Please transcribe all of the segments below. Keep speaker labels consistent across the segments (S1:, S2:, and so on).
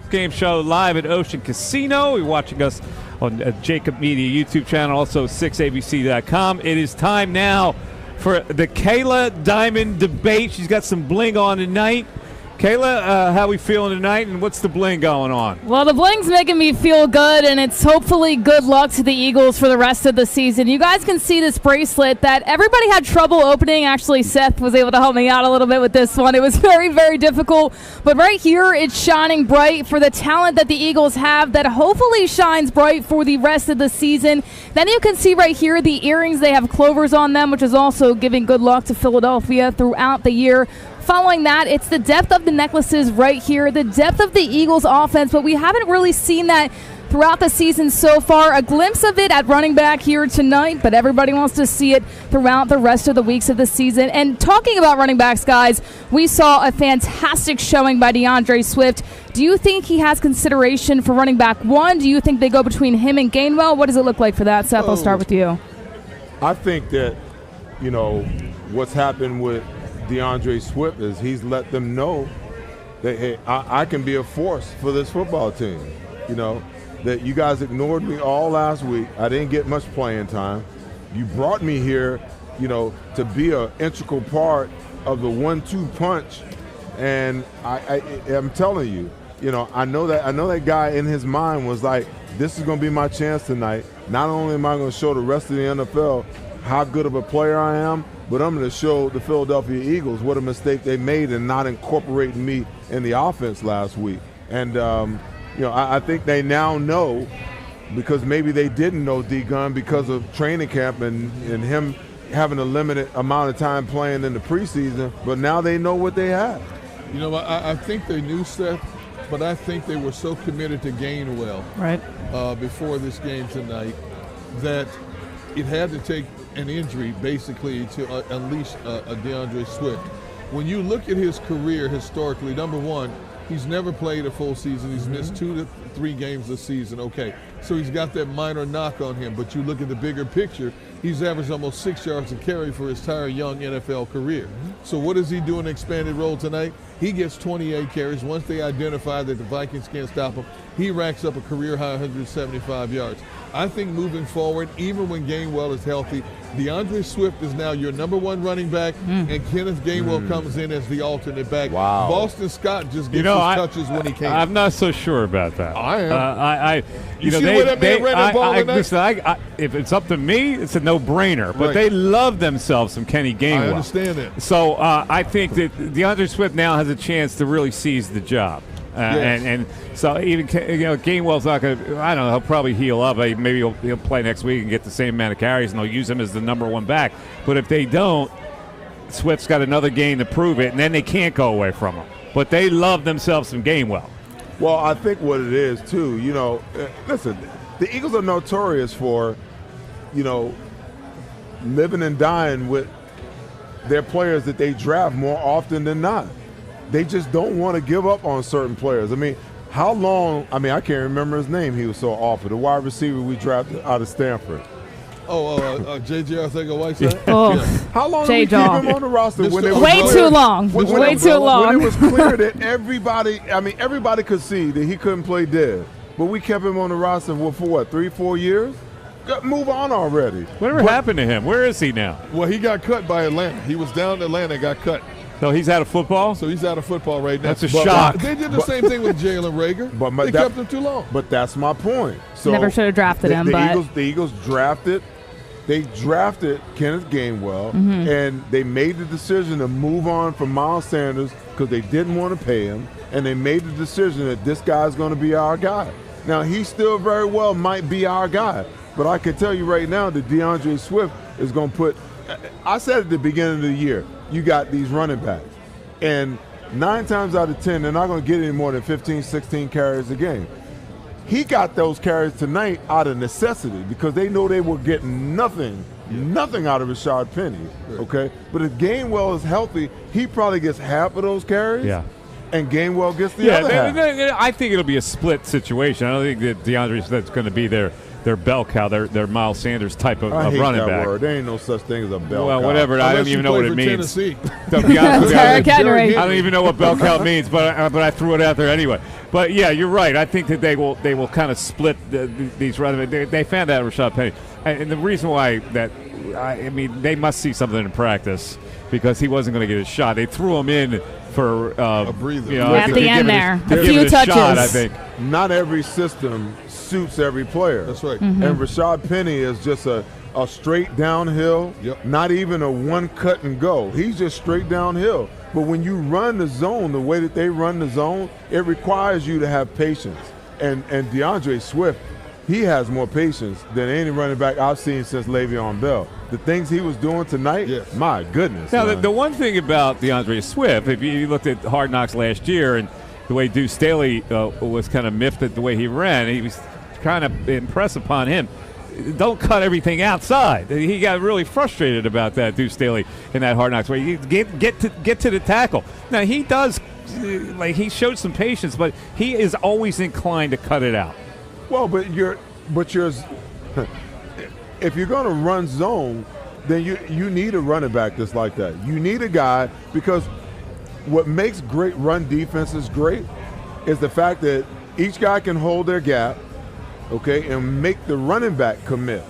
S1: post-game show live at Ocean Casino. You're watching us on JAKIB Media YouTube channel, also 6abc.com. It is time now for the Kayla Diamond debate. She's got some bling on tonight. Kayla, how we feeling tonight, and what's the bling going on?
S2: Well, the bling's making me feel good, and it's hopefully good luck to the Eagles for the rest of the season. You guys can see this bracelet that everybody had trouble opening. Actually, Seth was able to help me out a little bit with this one. It was very, very difficult. But right here, it's shining bright for the talent that the Eagles have that hopefully shines bright for the rest of the season. Then you can see right here the earrings. They have clovers on them, which is also giving good luck to Philadelphia throughout the year. Following that, it's the depth of the necklaces right here, the depth of the Eagles offense, but we haven't really seen that throughout the season so far. A glimpse of it at running back here tonight, but everybody wants to see it throughout the rest of the weeks of the season. And talking about running backs, guys, we saw a fantastic showing by DeAndre Swift. Do you think he has consideration for running back one? Do you think they go between him and Gainwell? What does it look like for that? Seth, I'll start with you.
S3: I think that, what's happened with DeAndre Swift is he's let them know that, hey, I can be a force for this football team. That you guys ignored me all last week. I didn't get much playing time. You brought me here, to be an integral part of the 1-2 punch. And I'm telling you, I know that guy in his mind was like, this is going to be my chance tonight. Not only am I going to show the rest of the NFL how good of a player I am, but I'm going to show the Philadelphia Eagles what a mistake they made in not incorporating me in the offense last week. And, I think they now know, because maybe they didn't know D-Gun because of training camp and him having a limited amount of time playing in the preseason, but now they know what they have.
S4: I think they knew, Seth, but I think they were so committed to Gainwell before this game tonight that it had to take an injury basically to unleash a DeAndre Swift. When you look at his career historically, number one, he's never played a full season. He's missed 2 to 3 games this season. Okay, so he's got that minor knock on him, but you look at the bigger picture, he's averaged almost 6 yards a carry for his entire young NFL career. So what does he do in an expanded role tonight? He gets 28 carries. Once they identify that the Vikings can't stop him, he racks up a career-high 175 yards. I think moving forward, even when Gainwell is healthy, DeAndre Swift is now your number 1 running back, and Kenneth Gainwell comes in as the alternate back.
S3: Wow.
S4: Boston Scott just gets his touches when he can.
S1: I'm not so sure about that.
S4: I am.
S1: You
S4: see where that man ran that ball tonight?
S1: Listen, if it's up to me, it's a no-brainer. But they love themselves some Kenny Gainwell. I
S4: understand that.
S1: So I think that DeAndre Swift now has a chance to really seize the job.
S4: Yes.
S1: And so even Gainwell's not going to. I don't know. He'll probably heal up. Maybe he'll play next week and get the same amount of carries, and they'll use him as the number 1 back. But if they don't, Swift's got another game to prove it, and then they can't go away from him. But they love themselves some Gainwell.
S3: Well, I think what it is too. Listen, the Eagles are notorious for, living and dying with their players that they draft more often than not. They just don't want to give up on certain players. How long – I can't remember his name. He was so awful. The wide receiver we drafted out of Stanford.
S4: J.J. Arcega-Whiteside?
S2: Oh,
S3: how long did we keep him on the roster?
S2: Way too long. Way too long.
S3: When it was clear that everybody could see that he couldn't play dead. But we kept him on the roster for what, 3-4 years? Move on already.
S1: Whatever happened to him? Where is he now?
S4: Well, he got cut by Atlanta. He was down in Atlanta and got cut.
S1: So he's out of football?
S4: So he's out of football right now.
S1: That's a shock.
S4: They did the same thing with Jalen Reagor. They kept him too long.
S3: But that's my point. So
S2: never should have drafted him.
S3: The Eagles drafted Kenneth Gainwell, and they made the decision to move on from Miles Sanders because they didn't want to pay him, and they made the decision that this guy's going to be our guy. Now, he still very well might be our guy, but I can tell you right now that DeAndre Swift is going to put – I said at the beginning of the year, you got these running backs, and 9 times out of 10, they're not going to get any more than 15, 16 carries a game. He got those carries tonight out of necessity because they know they were getting nothing out of Rashard Penny, okay? But if Gainwell is healthy, he probably gets half of those carries.
S1: Yeah.
S3: and Gainwell gets the other half.
S1: I think it'll be a split situation. I don't think that DeAndre Swift's going to be their bell cow, their Miles Sanders type of
S3: I hate
S1: running
S3: that
S1: back.
S3: word. There ain't no such thing as a bell cow.
S1: Well, whatever. I don't even know what it means. To
S2: be honest with you, I
S1: don't even know what bell cow means, but I threw it out there anyway. But yeah, you're right. I think that they will kind of split these running backs. They found that Rashad Penny, and the reason why they must see something in practice because he wasn't going to get a shot. They threw him in for
S4: a breather.
S2: At the end there, a few touches.
S1: Shot, I think.
S3: Not every system suits every player.
S4: That's right.
S3: And Rashad Penny is just a straight downhill, not even a one cut and go. He's just straight downhill. But when you run the zone the way that they run the zone, it requires you to have patience. And DeAndre Swift, he has more patience than any running back I've seen since Le'Veon Bell. The things he was doing tonight, my goodness.
S1: Now, the one thing about DeAndre Swift, if you looked at Hard Knocks last year and the way Deuce Staley was kind of miffed at the way he ran, he was kind of impressed upon him. Don't cut everything outside. He got really frustrated about that, Deuce Staley, in that Hard Knocks way. You get to the tackle. Now, he does, he showed some patience, but he is always inclined to cut it out.
S3: Well, but if you're going to run zone, then you need a running back that's like that. You need a guy, because what makes great run defenses great is the fact that each guy can hold their gap, okay, and make the running back commit.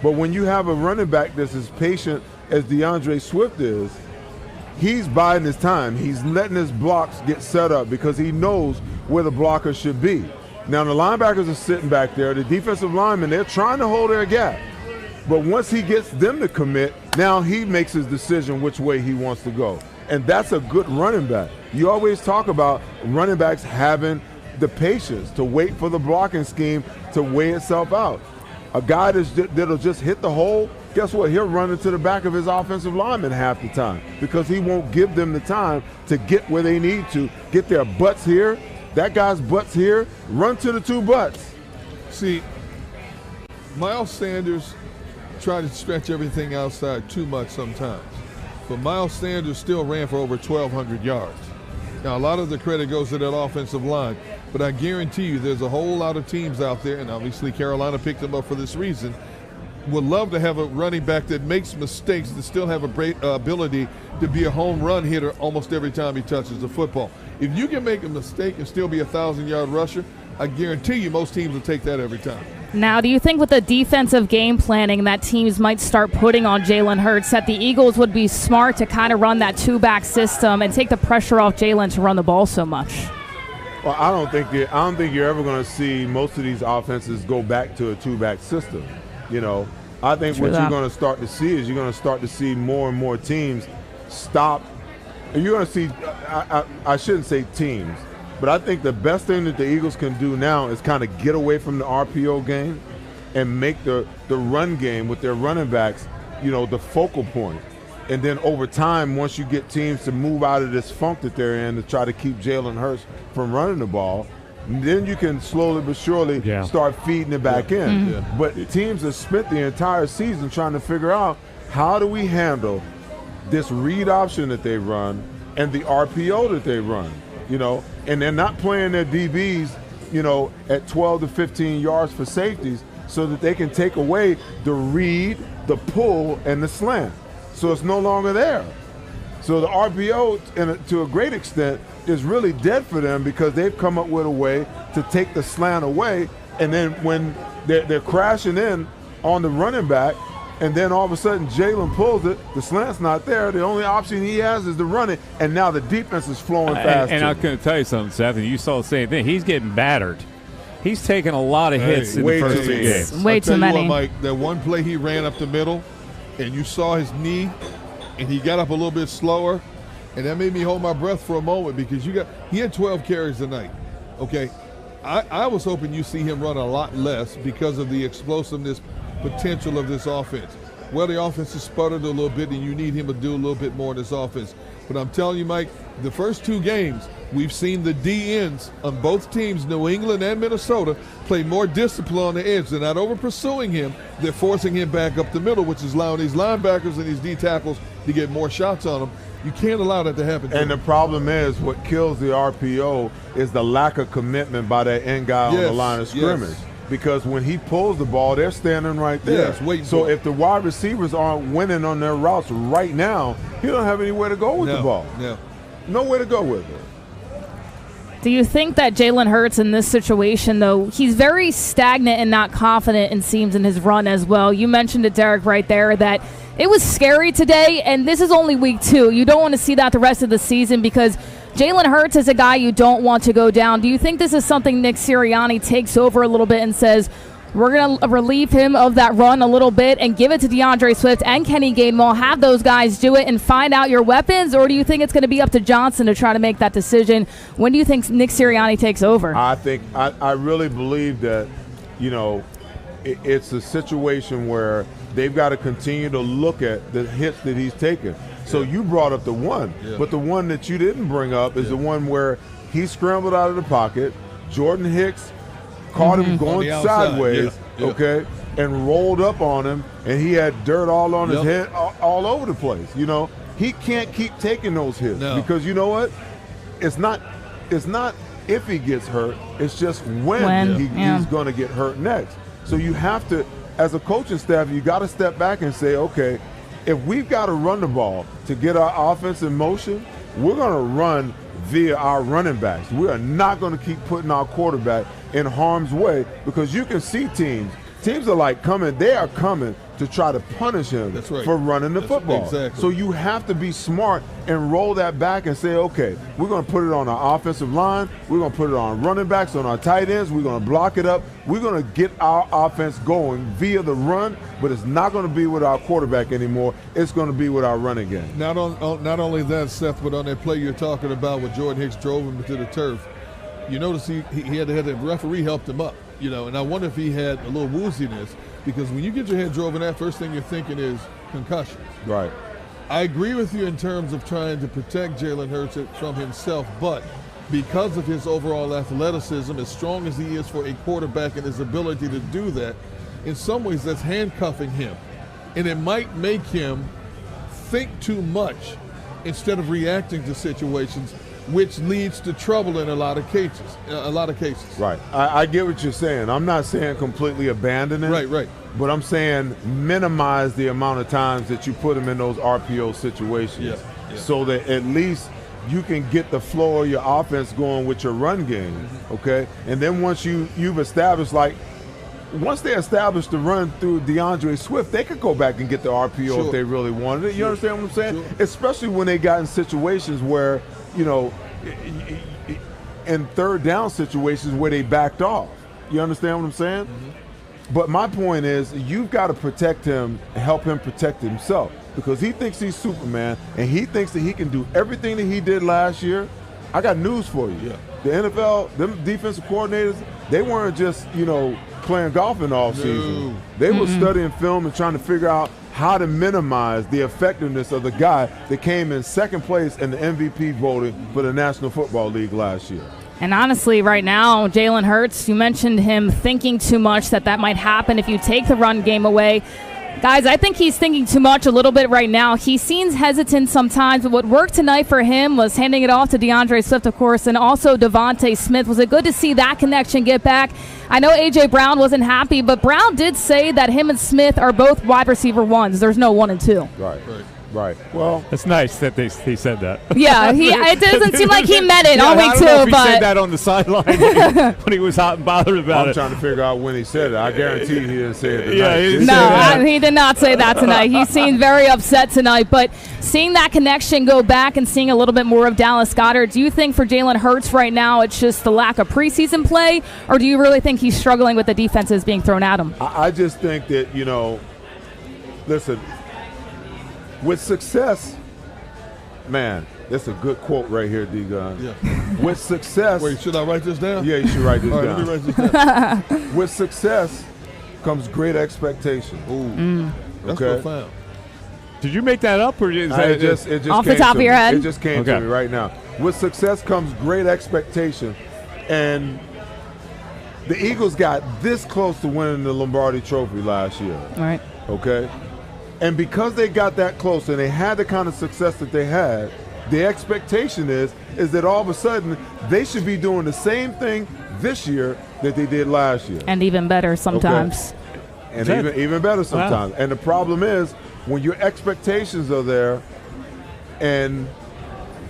S3: But when you have a running back that's as patient as DeAndre Swift is, he's biding his time. He's letting his blocks get set up because he knows where the blocker should be. Now, the linebackers are sitting back there. The defensive linemen, they're trying to hold their gap. But once he gets them to commit, now he makes his decision which way he wants to go. And that's a good running back. You always talk about running backs having the patience to wait for the blocking scheme to weigh itself out. A guy that'll just hit the hole, guess what? He'll run into the back of his offensive lineman half the time because he won't give them the time to get where they need to, get their butts here, that guy's butt's here, run to the two butts.
S4: See, Miles Sanders tried to stretch everything outside too much sometimes, but Miles Sanders still ran for over 1,200 yards. Now, a lot of the credit goes to that offensive line, but I guarantee you there's a whole lot of teams out there, and obviously Carolina picked them up for this reason, would love to have a running back that makes mistakes that still have a great ability to be a home run hitter almost every time he touches the football. If you can make a mistake and still be a 1,000-yard rusher, I guarantee you most teams will take that every time.
S2: Now, do you think with the defensive game planning that teams might start putting on Jalen Hurts that the Eagles would be smart to kind of run that two-back system and take the pressure off Jalen to run the ball so much?
S3: Well, I don't think you're ever going to see most of these offenses go back to a two-back system. You know, I think what you're going to start to see is you're going to start to see more and more teams stop. You're going to see, I shouldn't say teams, but I think the best thing that the Eagles can do now is kind of get away from the RPO game and make the run game with their running backs, you know, the focal point. And then over time, once you get teams to move out of this funk that they're in to try to keep Jalen Hurts from running the ball, then you can slowly but surely start feeding it back in. But teams have spent the entire season trying to figure out how do we handle this read option that they run and the RPO that they run, you know, and they're not playing their DBs, you know, at 12 to 15 yards for safeties so that they can take away the read, the pull, and the slant. So it's no longer there. So the RPO, to a great extent, is really dead for them because they've come up with a way to take the slant away, and then when they're crashing in on the running back, and then all of a sudden Jalen pulls it, the slant's not there, the only option he has is to run it, and now the defense is flowing fast.
S1: And I'm going to tell you something, Seth, and you saw the same thing. He's getting battered. He's taking a lot of hits in the first 2 games.
S2: Way too many.
S4: What, Mike, that one play he ran up the middle, and you saw his knee, and he got up a little bit slower, and that made me hold my breath for a moment because he had 12 carries tonight, okay? I was hoping you see him run a lot less because of the explosiveness potential of this offense. Well, the offense has sputtered a little bit, and you need him to do a little bit more in this offense. But I'm telling you, Mike, the first 2 games, we've seen the DNs on both teams, New England and Minnesota, play more discipline on the edge. They're not over-pursuing him. They're forcing him back up the middle, which is allowing these linebackers and these D tackles to get more shots on him. You can't allow that to happen.
S3: And the problem is, what kills the RPO is the lack of commitment by that end guy on the line of scrimmage.
S4: Yes.
S3: Because when he pulls the ball, they're standing right there.
S4: Yes, waiting
S3: so
S4: for it.
S3: if the wide receivers aren't winning on their routes right now, he don't have anywhere to go with the ball. Nowhere to go with it.
S2: Do you think that Jalen Hurts in this situation, though, he's very stagnant and not confident, it seems, in his run as well? You mentioned it, Derek, right there, that it was scary today, and this is only week 2. You don't want to see that the rest of the season because Jalen Hurts is a guy you don't want to go down. Do you think this is something Nick Sirianni takes over a little bit and says, we're going to relieve him of that run a little bit and give it to DeAndre Swift and Kenny Gainwell, have those guys do it and find out your weapons? Or do you think it's going to be up to Johnson to try to make that decision? When do you think Nick Sirianni takes over?
S3: I really believe that, it's a situation where they've got to continue to look at the hits that he's taken. So you brought up the one, but the one that you didn't bring up is the one where he scrambled out of the pocket. Jordan Hicks caught him going sideways, and rolled up on him, and he had dirt all on his head, all over the place. He can't keep taking those hits because you know what? It's not if he gets hurt, it's just when he's going to get hurt next. So you have to, as a coaching staff, you got to step back and say, okay, if we've got to run the ball to get our offense in motion, we're going to run via our running backs. We are not going to keep putting our quarterback in harm's way because you can see teams are like coming, they are coming to try to punish him for running the football. So you have to be smart and roll that back and say, okay, we're going to put it on our offensive line, we're going to put it on running backs, on our tight ends, we're going to block it up, we're going to get our offense going via the run, but it's not going to be with our quarterback anymore, it's going to be with our running game.
S4: Not only that, Seth, but on that play you're talking about where Jordan Hicks drove him to the turf, you notice he had to have the referee helped him up, and I wonder if he had a little wooziness, because when you get your head drove in that, first thing you're thinking is concussion.
S3: Right.
S4: I agree with you in terms of trying to protect Jalen Hurts from himself, but because of his overall athleticism, as strong as he is for a quarterback and his ability to do that, in some ways that's handcuffing him. And it might make him think too much instead of reacting to situations, which leads to trouble in a lot of cases.
S3: Right. I get what you're saying. I'm not saying completely abandon it.
S4: Right.
S3: But I'm saying minimize the amount of times that you put him in those RPO situations so that at least you can get the flow of your offense going with your run game, okay? And then once you've established, once they establish the run through DeAndre Swift, they could go back and get the RPO if they really wanted it. You understand what I'm saying? Especially when they got in situations where, in third down situations where they backed off. You understand what I'm saying? But my point is, you've got to protect him and help him protect himself because he thinks he's Superman and he thinks that he can do everything that he did last year. I got news for you. The NFL, them defensive coordinators, they weren't just, playing golf in off season. They were studying film and trying to figure out how to minimize the effectiveness of the guy that came in second place in the MVP voting for the National Football League last year.
S2: And honestly, right now, Jalen Hurts, you mentioned him thinking too much that might happen if you take the run game away. Guys, I think he's thinking too much a little bit right now. He seems hesitant sometimes, but what worked tonight for him was handing it off to DeAndre Swift, of course, and also Devontae Smith. Was it good to see that connection get back? I know A.J. Brown wasn't happy, but Brown did say that him and Smith are both wide receiver ones. There's no 1 and 2.
S3: Right. Well,
S1: it's nice that he said that.
S2: Yeah, it doesn't seem like he meant it on week 2.
S1: I don't know if he said that on the sideline when he was hot and bothered about it.
S3: I'm trying to figure out when he said it. I guarantee he didn't say it tonight.
S2: He did not say that tonight. He seemed very upset tonight. But seeing that connection go back and seeing a little bit more of Dallas Goedert, do you think for Jalen Hurts right now it's just the lack of preseason play, or do you really think he's struggling with the defenses being thrown at him?
S3: I just think that, listen, with success, man, that's a good quote right here, D-Gun.
S4: Yeah.
S3: With success.
S4: Wait, should I write this down?
S3: Yeah, you should write this down.
S4: Let me write this down.
S3: With success comes great expectation.
S4: That's profound.
S1: Did you make that up, or is that
S3: it just
S2: off
S3: came
S2: the top of your head?
S3: It just came to me right now. With success comes great expectation, and the Eagles got this close to winning the Lombardi Trophy last year.
S2: All right.
S3: Okay? And because they got that close and they had the kind of success that they had, the expectation is that all of a sudden they should be doing the same thing this year that they did last year.
S2: And even better sometimes.
S3: Okay. And even better sometimes. Wow. And the problem is when your expectations are there and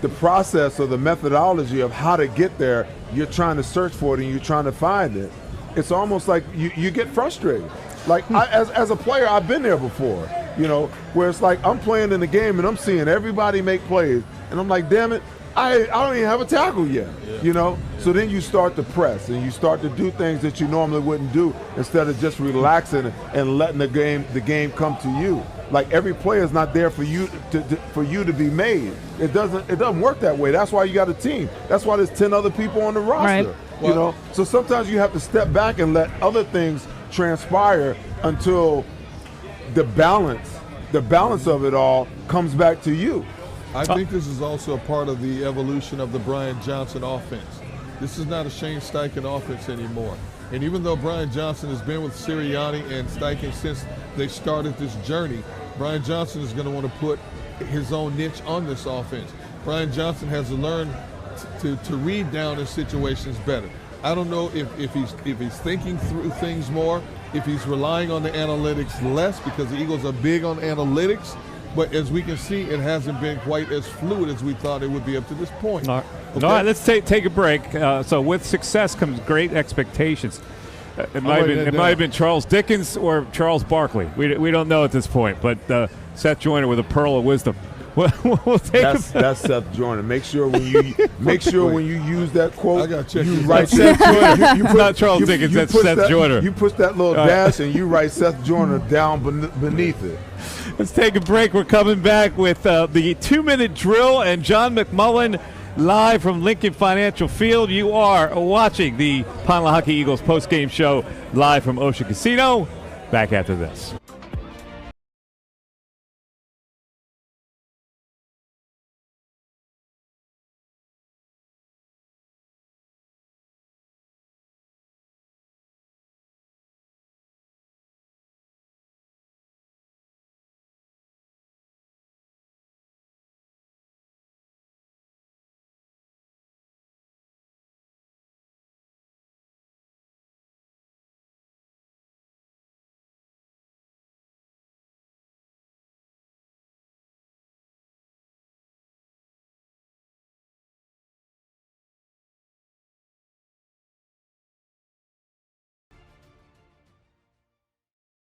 S3: the process or the methodology of how to get there, you're trying to search for it and you're trying to find it, it's almost like you get frustrated. Like as a player, I've been there before, you know, where it's like I'm playing in the game and I'm seeing everybody make plays and I'm like, damn it, I don't even have a tackle yet, you know? So then you start to press and you start to do things that you normally wouldn't do instead of just relaxing and letting the game come to you. Like every player is not there for you to be made. It doesn't work that way. That's why you got a team. That's why there's 10 other people on the roster. Right. You know, so sometimes you have to step back and let other things transpire until the balance of it all comes back to you.
S4: I think this is also a part of the evolution of the Brian Johnson offense. This is not a Shane Steichen offense anymore. And even though Brian Johnson has been with Sirianni and Steichen since they started this journey, Brian Johnson is going to want to put his own niche on this offense. Brian Johnson has to learn to read down in situations better. I don't know if he's thinking through things more, if he's relying on the analytics less, because the Eagles are big on analytics. But as we can see, it hasn't been quite as fluid as we thought it would be up to this point.
S1: All right, okay? All right, let's take a break. So with success comes great expectations. It might have been Charles Dickens or Charles Barkley. We don't know at this point, but Seth Joyner with a pearl of wisdom. We'll take
S3: that's Seth Joyner. Make sure when you use that quote,
S4: you
S3: write Seth Joyner. You
S1: not Charles Dickens. That's Seth Joyner.
S3: You push that little dash and you write Seth Joyner down beneath it.
S1: Let's take a break. We're coming back with the 2-minute drill and John McMullen live from Lincoln Financial Field. You are watching the Pine Hockey Eagles postgame show live from Ocean Casino. Back after this.